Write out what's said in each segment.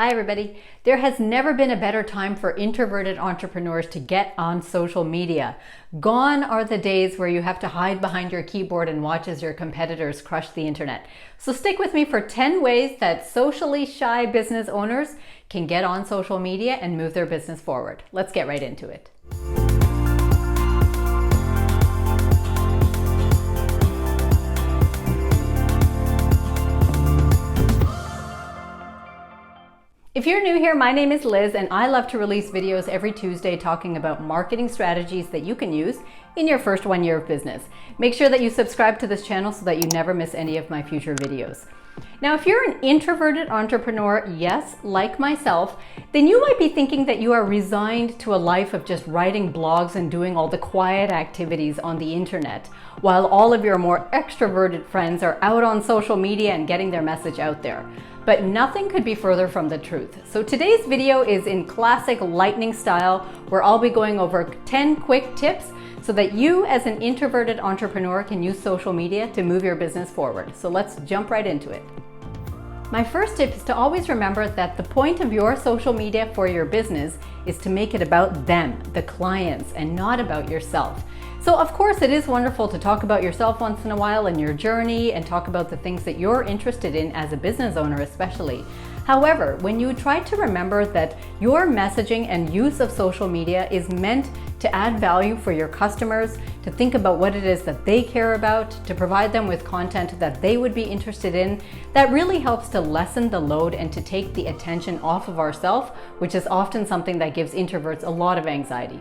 Hi everybody. There has never been a better time for introverted entrepreneurs to get on social media. Gone are the days where you have to hide behind your keyboard and watch as your competitors crush the internet. So stick with me for 10 ways that socially shy business owners can get on social media and move their business forward. Let's get right into it. If you're new here, my name is Liz and I love to release videos every Tuesday talking about marketing strategies that you can use in your first 1 year of business. Make sure that you subscribe to this channel so that you never miss any of my future videos. Now, if you're an introverted entrepreneur, yes, like myself, then you might be thinking that you are resigned to a life of just writing blogs and doing all the quiet activities on the internet, while all of your more extroverted friends are out on social media and getting their message out there. But nothing could be further from the truth. So today's video is in classic lightning style, where I'll be going over 10 quick tips so that you as an introverted entrepreneur can use social media to move your business forward. So let's jump right into it. My first tip is to always remember that the point of your social media for your business is to make it about them, the clients, and not about yourself. So of course it is wonderful to talk about yourself once in a while and your journey and talk about the things that you're interested in as a business owner especially. However, when you try to remember that your messaging and use of social media is meant to add value for your customers, to think about what it is that they care about, to provide them with content that they would be interested in, that really helps to lessen the load and to take the attention off of ourselves, which is often something that gives introverts a lot of anxiety.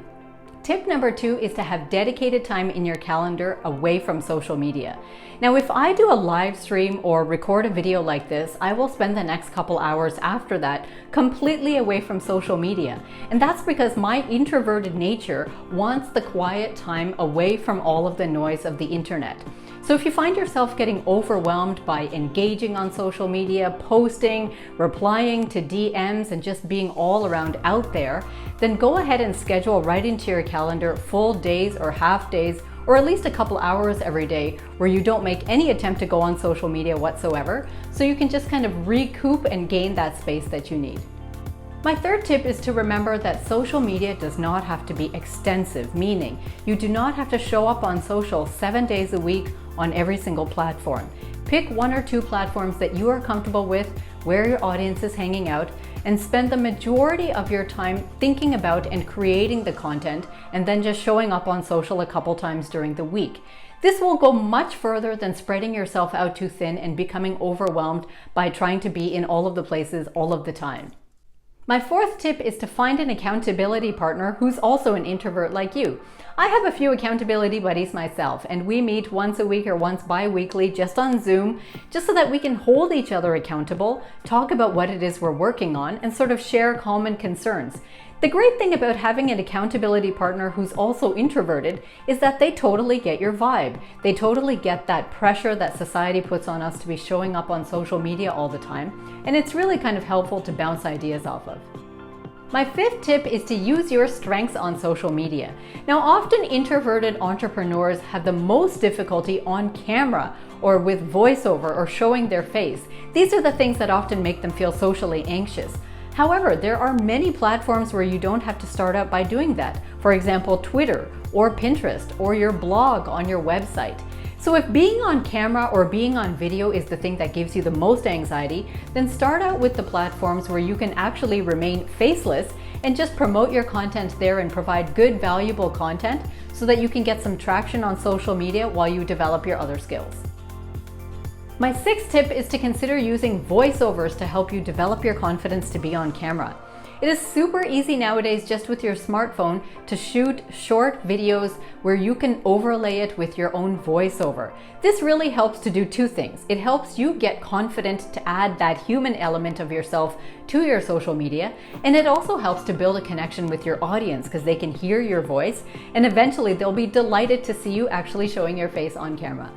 Tip number 2 is to have dedicated time in your calendar away from social media. Now, if I do a live stream or record a video like this, I will spend the next couple hours after that completely away from social media. And that's because my introverted nature wants the quiet time away from all of the noise of the internet. So if you find yourself getting overwhelmed by engaging on social media, posting, replying to DMs, and just being all around out there, then go ahead and schedule right into your calendar full days or half days, or at least a couple hours every day where you don't make any attempt to go on social media whatsoever, so you can just kind of recoup and gain that space that you need. My third tip is to remember that social media does not have to be extensive, meaning you do not have to show up on social 7 days a week on every single platform. Pick 1 or 2 platforms that you are comfortable with, where your audience is hanging out, and spend the majority of your time thinking about and creating the content, and then just showing up on social a couple times during the week. This will go much further than spreading yourself out too thin and becoming overwhelmed by trying to be in all of the places all of the time. My fourth tip is to find an accountability partner who's also an introvert like you. I have a few accountability buddies myself, and we meet once a week or once bi-weekly just on Zoom, just so that we can hold each other accountable, talk about what it is we're working on, and sort of share common concerns. The great thing about having an accountability partner who's also introverted is that they totally get your vibe. They totally get that pressure that society puts on us to be showing up on social media all the time, and it's really kind of helpful to bounce ideas off of. My fifth tip is to use your strengths on social media. Now, often introverted entrepreneurs have the most difficulty on camera or with voiceover or showing their face. These are the things that often make them feel socially anxious. However, there are many platforms where you don't have to start out by doing that. For example, Twitter or Pinterest or your blog on your website. So if being on camera or being on video is the thing that gives you the most anxiety, then start out with the platforms where you can actually remain faceless and just promote your content there and provide good, valuable content so that you can get some traction on social media while you develop your other skills. My sixth tip is to consider using voiceovers to help you develop your confidence to be on camera. It is super easy nowadays just with your smartphone to shoot short videos where you can overlay it with your own voiceover. This really helps to do 2 things. It helps you get confident to add that human element of yourself to your social media, and it also helps to build a connection with your audience because they can hear your voice, and eventually they'll be delighted to see you actually showing your face on camera.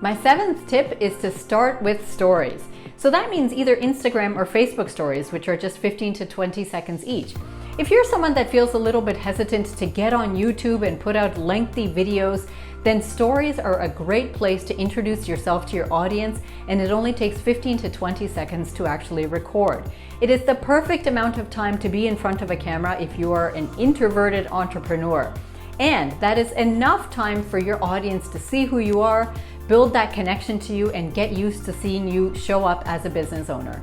My 7th tip is to start with stories. So that means either Instagram or Facebook stories, which are just 15 to 20 seconds each. If you're someone that feels a little bit hesitant to get on YouTube and put out lengthy videos, then stories are a great place to introduce yourself to your audience, and it only takes 15 to 20 seconds to actually record. It is the perfect amount of time to be in front of a camera if you are an introverted entrepreneur. And that is enough time for your audience to see who you are, build that connection to you, and get used to seeing you show up as a business owner.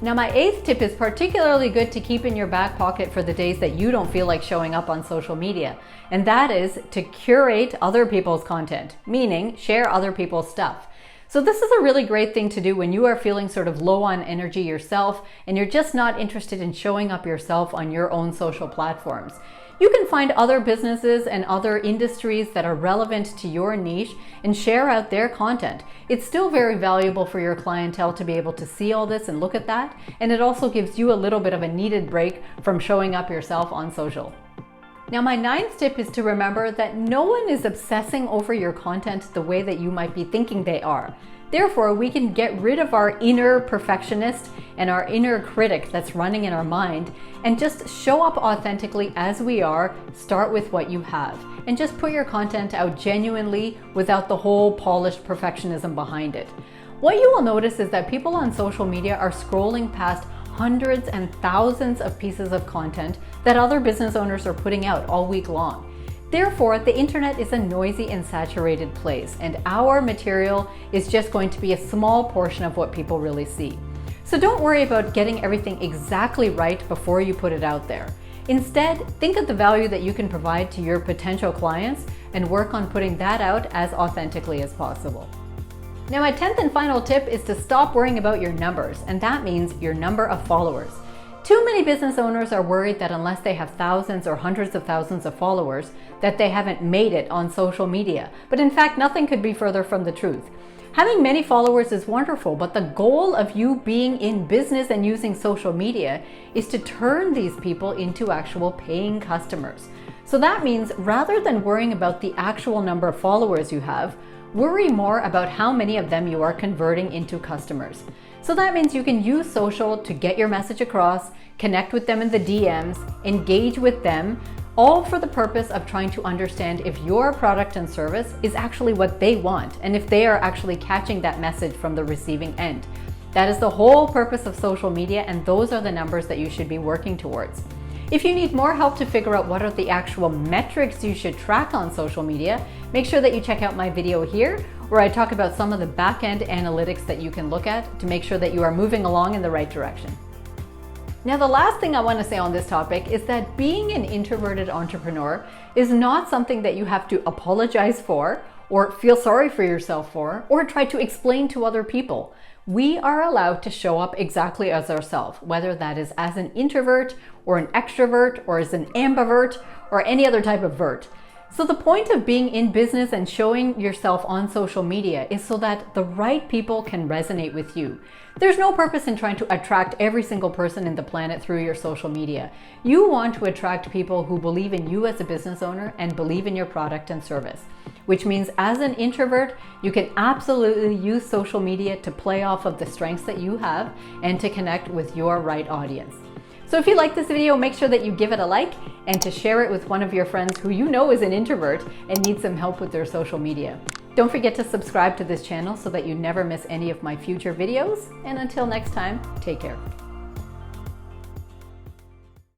Now, my 8th tip is particularly good to keep in your back pocket for the days that you don't feel like showing up on social media. And that is to curate other people's content, meaning share other people's stuff. So this is a really great thing to do when you are feeling sort of low on energy yourself and you're just not interested in showing up yourself on your own social platforms. You can find other businesses and other industries that are relevant to your niche and share out their content. It's still very valuable for your clientele to be able to see all this and look at that, and it also gives you a little bit of a needed break from showing up yourself on social. Now, my 9th tip is to remember that no one is obsessing over your content the way that you might be thinking they are. Therefore, we can get rid of our inner perfectionist and our inner critic that's running in our mind and just show up authentically as we are. Start with what you have and just put your content out genuinely without the whole polished perfectionism behind it. What you will notice is that people on social media are scrolling past hundreds and thousands of pieces of content that other business owners are putting out all week long. Therefore, the internet is a noisy and saturated place, and our material is just going to be a small portion of what people really see. So don't worry about getting everything exactly right before you put it out there. Instead, think of the value that you can provide to your potential clients and work on putting that out as authentically as possible. Now, my 10th and final tip is to stop worrying about your numbers, and that means your number of followers. Too many business owners are worried that unless they have thousands or hundreds of thousands of followers, that they haven't made it on social media. But in fact, nothing could be further from the truth. Having many followers is wonderful, but the goal of you being in business and using social media is to turn these people into actual paying customers. So that means rather than worrying about the actual number of followers you have, worry more about how many of them you are converting into customers. So that means you can use social to get your message across, connect with them in the DMs, engage with them, all for the purpose of trying to understand if your product and service is actually what they want and if they are actually catching that message from the receiving end. That is the whole purpose of social media, and those are the numbers that you should be working towards. If you need more help to figure out what are the actual metrics you should track on social media, make sure that you check out my video here where I talk about some of the back-end analytics that you can look at to make sure that you are moving along in the right direction. Now, the last thing I want to say on this topic is that being an introverted entrepreneur is not something that you have to apologize for or feel sorry for yourself for or try to explain to other people. We are allowed to show up exactly as ourselves, whether that is as an introvert or an extrovert or as an ambivert or any other type of vert. So the point of being in business and showing yourself on social media is so that the right people can resonate with you. There's no purpose in trying to attract every single person in the planet through your social media. You want to attract people who believe in you as a business owner and believe in your product and service, which means as an introvert, you can absolutely use social media to play off of the strengths that you have and to connect with your right audience. So if you like this video, make sure that you give it a like and to share it with one of your friends who you know is an introvert and needs some help with their social media. Don't forget to subscribe to this channel so that you never miss any of my future videos. And until next time, take care.